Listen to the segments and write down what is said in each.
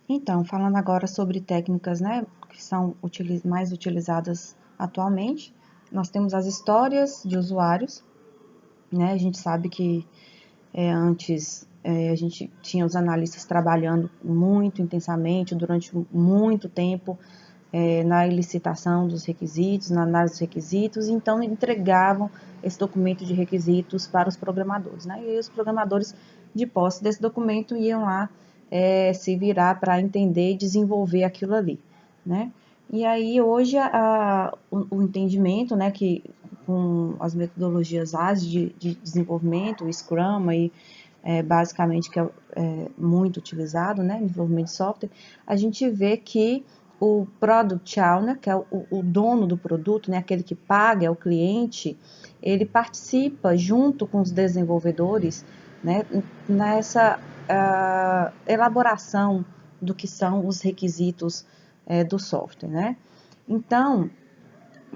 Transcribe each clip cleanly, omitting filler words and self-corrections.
Então, falando agora sobre técnicas, né, que são mais utilizadas atualmente, nós temos as histórias de usuários, né, a gente sabe que antes a gente tinha os analistas trabalhando muito intensamente, durante muito tempo, na elicitação dos requisitos, na análise dos requisitos, então entregavam esse documento de requisitos para os programadores, né? E aí os programadores, de posse desse documento, iam lá se virar para entender e desenvolver aquilo ali, né? E aí hoje o entendimento, né, que com as metodologias ágeis de desenvolvimento, o Scrum aí, basicamente que é muito utilizado, né, em desenvolvimento de software, a gente vê que o Product Owner, que é o dono do produto, né, aquele que paga, é o cliente, ele participa junto com os desenvolvedores, né, nessa elaboração do que são os requisitos do software, né? Então,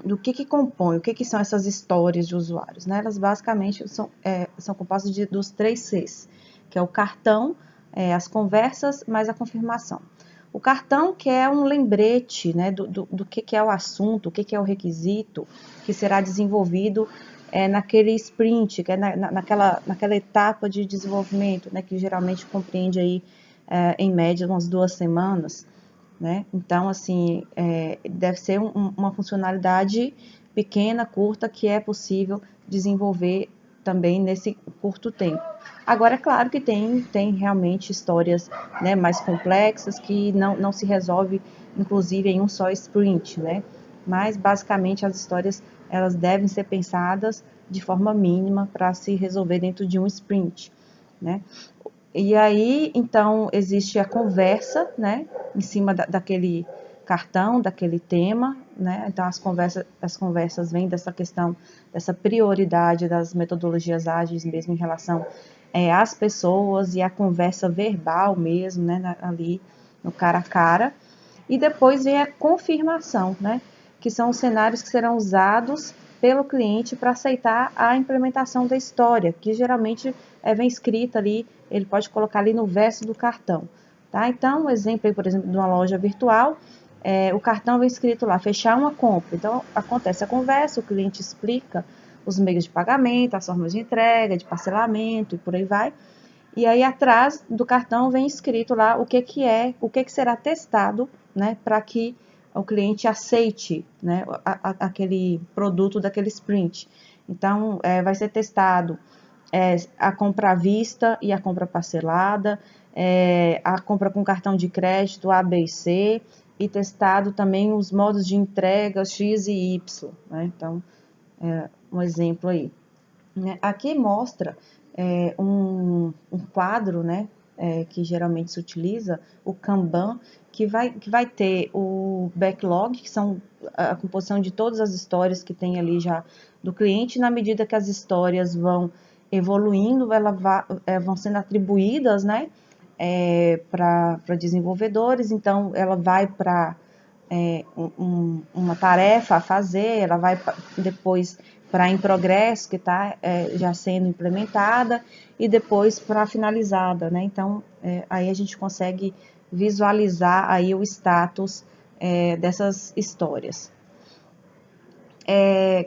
do que compõe, o que são essas histórias de usuários, né? Elas basicamente são compostas dos 3 Cs, que é o cartão, as conversas, mais a confirmação. O cartão, que é um lembrete, né, do que é o assunto, o que é o requisito que será desenvolvido naquele sprint, que é naquela etapa de desenvolvimento, né, que geralmente compreende aí, em média, umas 2 semanas, né? Então, assim, deve ser uma funcionalidade pequena, curta, que é possível desenvolver também nesse curto tempo. Agora, é claro que tem realmente histórias, né, mais complexas que não se resolve, inclusive, em um só sprint, né? Mas, basicamente, as histórias, elas devem ser pensadas de forma mínima para se resolver dentro de um sprint, né? E aí, então, existe a conversa, né, em cima daquele cartão, daquele tema, né? Então, as conversas vêm dessa questão, dessa prioridade das metodologias ágeis mesmo em relação às pessoas e a conversa verbal mesmo, né, ali no cara a cara. E depois vem a confirmação, né, que são os cenários que serão usados pelo cliente para aceitar a implementação da história, que geralmente vem escrita ali, ele pode colocar ali no verso do cartão. Tá? Então, um exemplo aí, por exemplo, de uma loja virtual, o cartão vem escrito lá, fechar uma compra. Então, acontece a conversa, o cliente explica os meios de pagamento, as formas de entrega, de parcelamento e por aí vai. E aí atrás do cartão vem escrito lá o que será testado, né, para que o cliente aceite, né, aquele produto daquele sprint. Então, vai ser testado a compra à vista e a compra parcelada, a compra com cartão de crédito A, B e C, e testado também os modos de entrega X e Y, né? Então, um exemplo aí, né? Aqui mostra um quadro, né, que geralmente se utiliza, o Kanban, que vai ter o backlog, que são a composição de todas as histórias que tem ali já do cliente, na medida que as histórias vão evoluindo, vão sendo atribuídas, né, para desenvolvedores, então ela vai para uma tarefa a fazer, ela vai depois para em progresso, que está já sendo implementada, e depois para finalizada, né? Então, aí a gente consegue visualizar aí o status dessas histórias.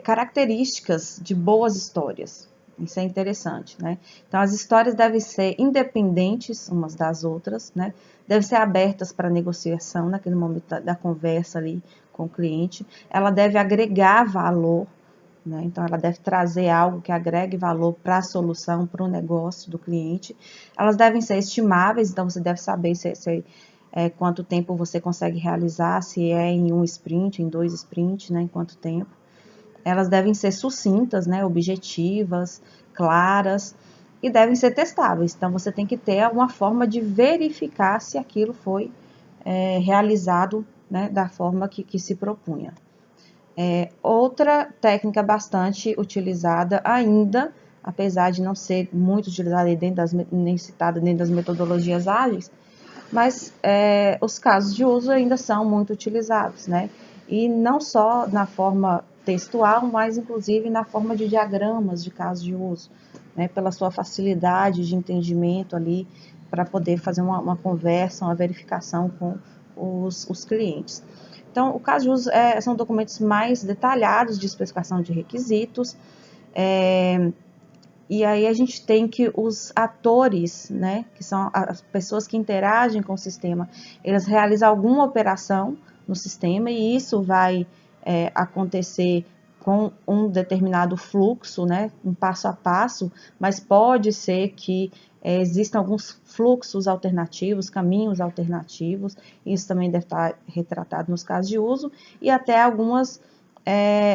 Características de boas histórias. Isso é interessante, né? Então, as histórias devem ser independentes umas das outras, né? Devem ser abertas para negociação naquele momento da conversa ali com o cliente. Ela deve agregar valor, né? Então, ela deve trazer algo que agregue valor para a solução, para o negócio do cliente. Elas devem ser estimáveis, então você deve saber quanto tempo você consegue realizar, se é em um sprint, em 2 sprints, né? Em quanto tempo. Elas devem ser sucintas, né, objetivas, claras e devem ser testáveis. Então, você tem que ter alguma forma de verificar se aquilo foi realizado, né, da forma que se propunha. Outra técnica bastante utilizada ainda, apesar de não ser muito utilizada nem citada dentro das metodologias ágeis, mas os casos de uso ainda são muito utilizados, né? E não só na forma textual, mas inclusive na forma de diagramas de casos de uso, né? Pela sua facilidade de entendimento ali para poder fazer uma conversa, uma verificação com os clientes. Então, o caso de uso são documentos mais detalhados de especificação de requisitos, e aí a gente tem que os atores, né, que são as pessoas que interagem com o sistema, eles realizam alguma operação no sistema e isso vai acontecer com um determinado fluxo, né, um passo a passo, mas pode ser que existam alguns fluxos alternativos, caminhos alternativos, isso também deve estar retratado nos casos de uso, e até algumas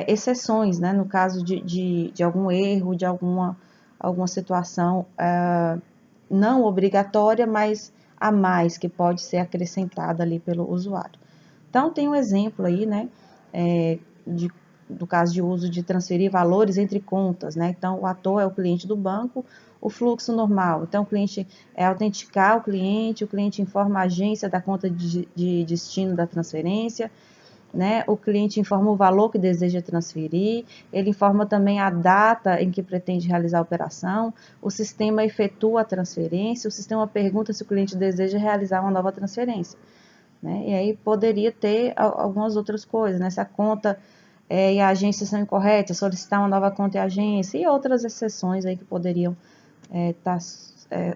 exceções, né, no caso de algum erro, de alguma situação não obrigatória, mas a mais, que pode ser acrescentada ali pelo usuário. Então, tem um exemplo aí, né, do caso de uso de transferir valores entre contas, né? Então, o ator é o cliente do banco, o fluxo normal. Então, o cliente autenticar o cliente informa a agência da conta de destino da transferência, né? O cliente informa o valor que deseja transferir, ele informa também a data em que pretende realizar a operação, o sistema efetua a transferência, o sistema pergunta se o cliente deseja realizar uma nova transferência, né? E aí poderia ter algumas outras coisas, né? Se a conta e a agência são incorretas, solicitar uma nova conta e agência, e outras exceções aí que poderiam estar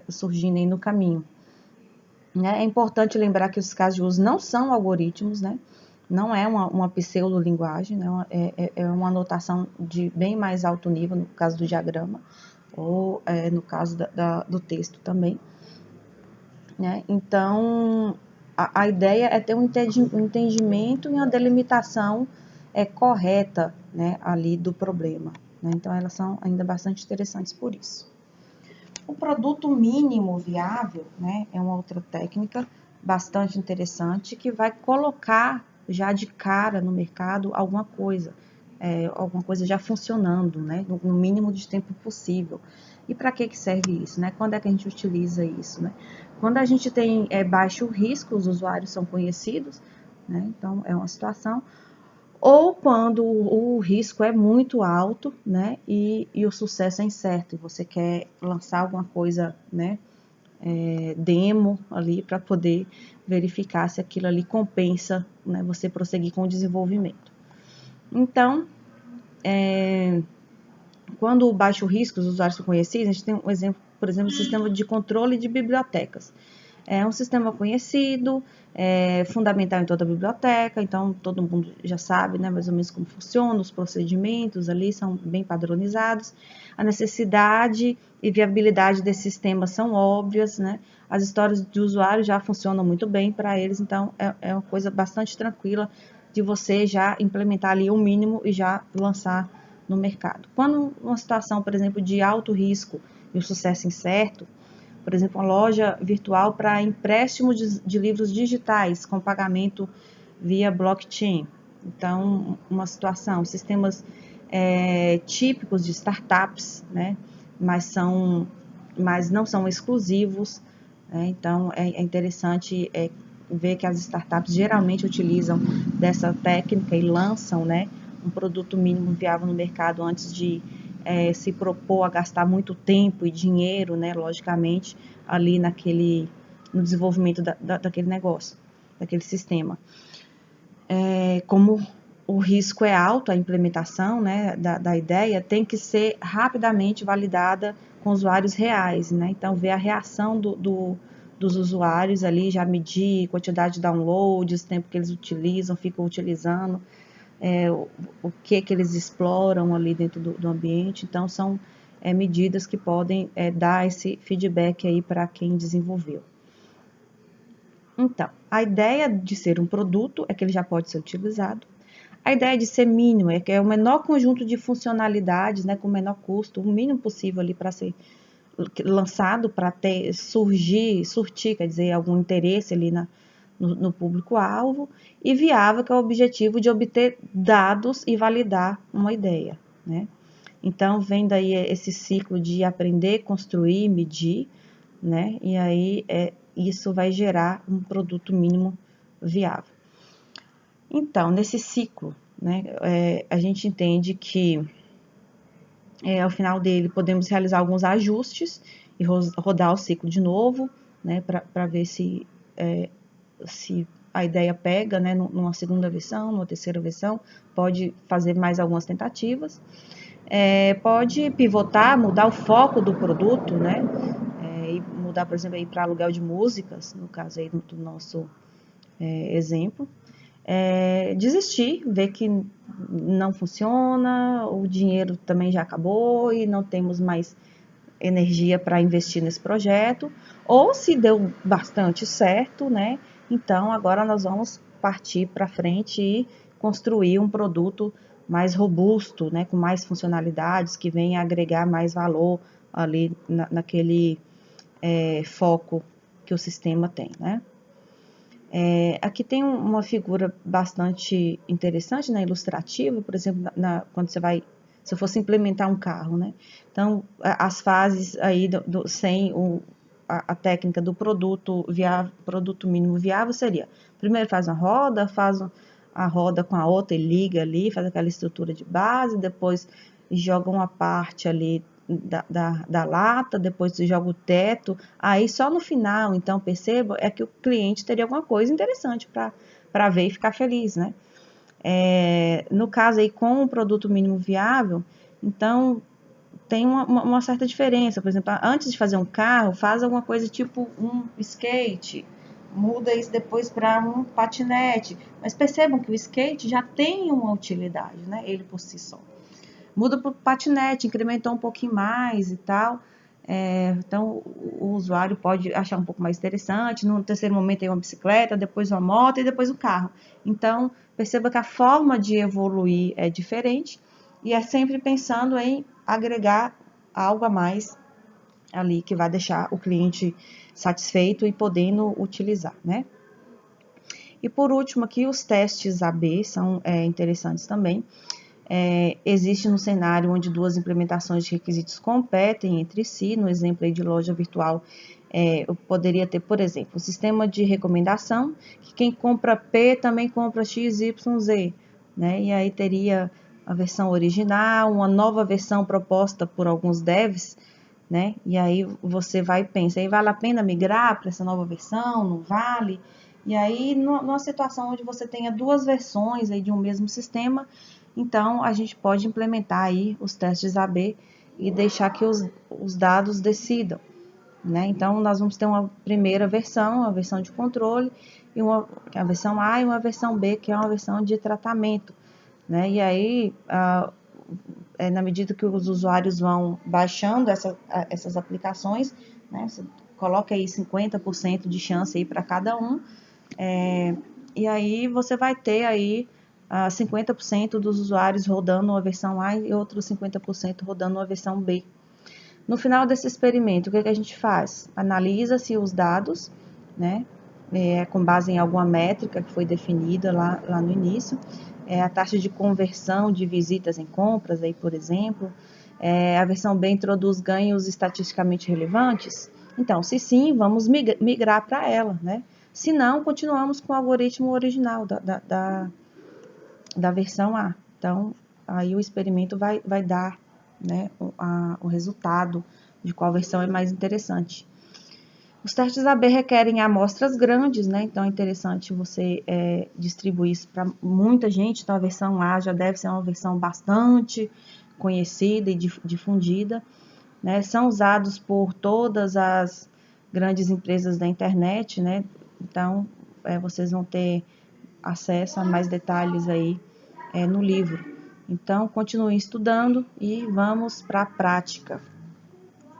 surgindo aí no caminho. Né? É importante lembrar que os casos de uso não são algoritmos, né? Não é uma pseudolinguagem, né? É uma anotação de bem mais alto nível, no caso do diagrama, ou no caso do texto também. Né? Então, a ideia é ter um entendimento e uma delimitação correta, né, ali do problema. Né? Então, elas são ainda bastante interessantes por isso. O produto mínimo viável, né, é uma outra técnica bastante interessante que vai colocar já de cara no mercado alguma coisa já funcionando, né, no mínimo de tempo possível. E para que serve isso? Né? Quando é que a gente utiliza isso? Né? Quando a gente tem baixo risco, os usuários são conhecidos, né? Então é uma situação. Ou quando o risco é muito alto, né? E o sucesso é incerto, e você quer lançar alguma coisa, né? Demo ali para poder verificar se aquilo ali compensa, né? Você prosseguir com o desenvolvimento. Então, quando o baixo risco, os usuários são conhecidos, a gente tem um exemplo, por exemplo, o sistema de controle de bibliotecas. É um sistema conhecido, fundamental em toda a biblioteca, então todo mundo já sabe, né, mais ou menos como funciona, os procedimentos ali são bem padronizados, a necessidade e viabilidade desse sistema são óbvias, né, as histórias de usuário já funcionam muito bem para eles, então é uma coisa bastante tranquila de você já implementar ali o mínimo e já lançar no mercado. Quando uma situação, por exemplo, de alto risco e o sucesso incerto, por exemplo, uma loja virtual para empréstimo de livros digitais com pagamento via blockchain. Então, uma situação, sistemas típicos de startups, né? Mas não são exclusivos. Né? Então, é interessante ver que as startups geralmente utilizam dessa técnica e lançam, né, um produto mínimo viável no mercado antes de se propor a gastar muito tempo e dinheiro, né, logicamente, ali no desenvolvimento daquele negócio, daquele sistema. Como o risco é alto, a implementação, né, da ideia tem que ser rapidamente validada com usuários reais, né, então ver a reação dos usuários ali, já medir quantidade de downloads, tempo que eles utilizam, ficam utilizando, o que eles exploram ali dentro do ambiente. Então, são medidas que podem dar esse feedback aí para quem desenvolveu. Então, a ideia de ser um produto é que ele já pode ser utilizado. A ideia de ser mínimo é que é o menor conjunto de funcionalidades, né, com o menor custo, o mínimo possível ali para ser lançado, para surtir, quer dizer, algum interesse ali no público-alvo, e viável, que é o objetivo de obter dados e validar uma ideia, né? Então, vem daí esse ciclo de aprender, construir, medir, né? E aí isso vai gerar um produto mínimo viável. Então, nesse ciclo, né, a gente entende que ao final dele podemos realizar alguns ajustes e rodar o ciclo de novo, né, para ver se a ideia pega, né, numa segunda versão, numa terceira versão, pode fazer mais algumas tentativas. Pode pivotar, mudar o foco do produto, né, e mudar, por exemplo, para aluguel de músicas, no caso aí do nosso exemplo. Desistir, ver que não funciona, o dinheiro também já acabou e não temos mais energia para investir nesse projeto, ou se deu bastante certo, né? Então agora nós vamos partir para frente e construir um produto mais robusto, né? Com mais funcionalidades, que venha agregar mais valor ali naquele foco que o sistema tem, né? Aqui tem uma figura bastante interessante, né, ilustrativa, por exemplo, quando você vai, se eu fosse implementar um carro, né? Então, as fases aí sem a técnica do produto mínimo viável seria, primeiro faz uma roda, a roda com a outra e liga ali, faz aquela estrutura de base, depois joga uma parte ali da lata, depois você joga o teto, aí só no final, então, perceba, é que o cliente teria alguma coisa interessante para ver e ficar feliz, né? No caso aí, com o produto mínimo viável, então, tem uma certa diferença, por exemplo, antes de fazer um carro, faz alguma coisa tipo um skate, muda isso depois para um patinete, mas percebam que o skate já tem uma utilidade, né? Ele por si só. Muda para o patinete, incrementou um pouquinho mais e tal. Então, o usuário pode achar um pouco mais interessante. No terceiro momento, tem uma bicicleta, depois uma moto e depois o carro. Então, perceba que a forma de evoluir é diferente e é sempre pensando em agregar algo a mais ali que vai deixar o cliente satisfeito e podendo utilizar, né? E por último, aqui os testes AB são interessantes também. Existe um cenário onde duas implementações de requisitos competem entre si. No exemplo aí de loja virtual, eu poderia ter, por exemplo, um sistema de recomendação, que quem compra P também compra X, Y, Z, né? E aí teria a versão original, uma nova versão proposta por alguns devs, né? E aí você vai e pensa, aí vale a pena migrar para essa nova versão? Não vale? E aí, numa situação onde você tenha duas versões aí de um mesmo sistema, então a gente pode implementar aí os testes AB e deixar que os dados decidam, né? Então, nós vamos ter uma primeira versão, a versão de controle, a versão A e uma versão B, que é uma versão de tratamento, né? E aí, na medida que os usuários vão baixando essas aplicações, né? Você coloca aí 50% de chance aí para cada um, e aí você vai ter aí 50% dos usuários rodando uma versão A e outros 50% rodando uma versão B. No final desse experimento, o que a gente faz? Analisa-se os dados, né, com base em alguma métrica que foi definida lá no início, a taxa de conversão de visitas em compras, aí, por exemplo, a versão B introduz ganhos estatisticamente relevantes. Então, se sim, vamos migrar para ela, né? Se não, continuamos com o algoritmo original da versão A. Então, aí o experimento vai dar, né, o resultado de qual versão é mais interessante. Os testes AB requerem amostras grandes, né? Então é interessante você distribuir isso para muita gente. Então a versão A já deve ser uma versão bastante conhecida e difundida, né? São usados por todas as grandes empresas da internet, né? Então vocês vão ter acesso a mais detalhes aí no livro. Então, continue estudando e vamos para a prática.